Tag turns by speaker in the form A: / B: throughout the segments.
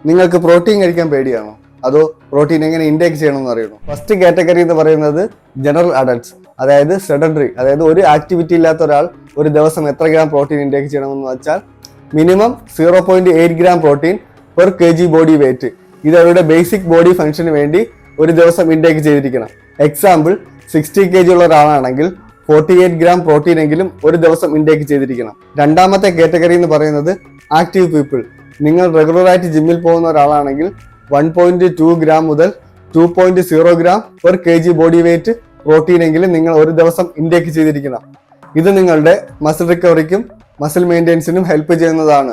A: നിങ്ങൾക്ക് പ്രോട്ടീൻ കഴിക്കാൻ പേടിയാണോ? അതോ പ്രോട്ടീൻ എങ്ങനെ ഇൻടേക്ക് ചെയ്യണമെന്ന് അറിയണോ? ഫസ്റ്റ് കാറ്റഗറി എന്ന് പറയുന്നത് ജനറൽ അഡൽട്ട്സ്, അതായത് സെഡൻഡറി, അതായത് ഒരു ആക്ടിവിറ്റി ഇല്ലാത്ത ഒരാൾ ഒരു ദിവസം എത്ര ഗ്രാം പ്രോട്ടീൻ ഇൻടേക്ക് ചെയ്യണമെന്ന് വെച്ചാൽ minimum 0.8 gram protein per kg body wait. ഇത് അവരുടെ ബേസിക് ബോഡി ഫംഗ്ഷന് വേണ്ടി ഒരു ദിവസം ഇൻടേക്ക് ചെയ്തിരിക്കണം. എക്സാമ്പിൾ 60 kg ഉള്ള ഒരാളാണെങ്കിൽ 48 ഗ്രാം പ്രോട്ടീൻ എങ്കിലും ഒരു ദിവസം ഇൻടേക്ക് ചെയ്തിരിക്കണം. രണ്ടാമത്തെ കാറ്റഗറി എന്ന് പറയുന്നത് ആക്റ്റീവ് പീപ്പിൾ. നിങ്ങൾ റെഗുലറായിട്ട് ജിമ്മിൽ പോകുന്ന ഒരാളാണെങ്കിൽ 1.2 ഗ്രാം മുതൽ 2.0 gram per kg body weight protein എങ്കിലും നിങ്ങൾ ഒരു ദിവസം ഇൻടേക്ക് ചെയ്തിരിക്കണം. ഇത് നിങ്ങളുടെ മസിൽ റിക്കവറിക്കും മസിൽ മെയിൻ്റെനൻസിനും ഹെൽപ്പ് ചെയ്യുന്നതാണ്.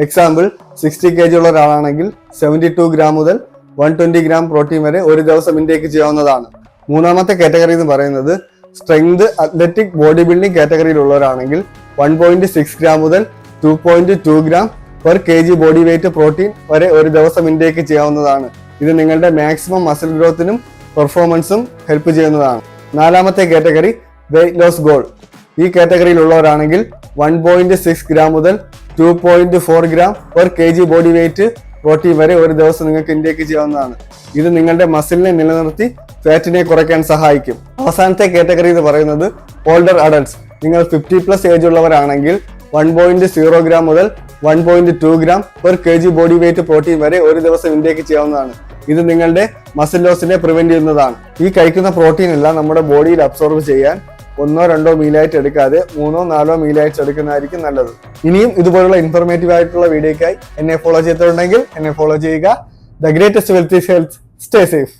A: എക്സാമ്പിൾ 60 kg ഉള്ള ഒരാളാണെങ്കിൽ 72 ഗ്രാം മുതൽ 120 ഗ്രാം പ്രോട്ടീൻ വരെ ഒരു ദിവസം ഇൻടേക്ക് ചെയ്യാവുന്നതാണ്. മൂന്നാമത്തെ കാറ്റഗറി എന്ന് പറയുന്നത് സ്ട്രെങ്ത് അത്ലറ്റിക് ബോഡി ബിൽഡിംഗ് കാറ്റഗറിയിലുള്ളവരാണെങ്കിൽ 1.6 ഗ്രാം മുതൽ 2.2 gram per kg body weight protein വരെ ഒരു ദിവസം ഇൻടേക്ക് ചെയ്യാവുന്നതാണ്. ഇത് നിങ്ങളുടെ മാക്സിമം മസിൽ ഗ്രോത്തിനും പെർഫോമൻസും ഹെൽപ്പ് ചെയ്യുന്നതാണ്. നാലാമത്തെ കാറ്റഗറി വെയിറ്റ് ലോസ് ഗോൾ. ഈ കാറ്റഗറിയിലുള്ളവരാണെങ്കിൽ 1.6 ഗ്രാം മുതൽ 2.4 gram per kg body weight protein വരെ ഒരു ദിവസം നിങ്ങൾക്ക് ഇൻടേക്ക് ചെയ്യാവുന്നതാണ്. ഇത് നിങ്ങളുടെ മസിലിനെ നിലനിർത്തി ഫാറ്റിനെ കുറയ്ക്കാൻ സഹായിക്കും. അവസാനത്തെ കാറ്റഗറി എന്ന് പറയുന്നത് ഓൾഡർ അഡൽട്ട്സ്. നിങ്ങൾ 50+ ഏജ് ഉള്ളവരാണെങ്കിൽ 1.0 ഗ്രാം മുതൽ 1.2 gram per kg body weight protein വരെ ഒരു ദിവസം ഇൻടേക്ക് ചെയ്യാവുന്നതാണ്. ഇത് നിങ്ങളുടെ മസിൽ ലോസിനെ പ്രിവെന്റ് ചെയ്യുന്നതാണ്. ഈ കഴിക്കുന്ന പ്രോട്ടീൻ എല്ലാം നമ്മുടെ ബോഡിയിൽ അബ്സോർബ് ചെയ്യാൻ 1-2 മീലായിട്ട് എടുക്കാതെ 3-4 മീലായിട്ട് എടുക്കുന്നതായിരിക്കും നല്ലത്. ഇനിയും ഇതുപോലുള്ള ഇൻഫോർമേറ്റീവ് ആയിട്ടുള്ള വീഡിയോയ്ക്കായി എന്നെ ഫോളോ ചെയ്തിട്ടുണ്ടെങ്കിൽ എന്നെ ഫോളോ ചെയ്യുക. The greatest wealth is health. Stay safe.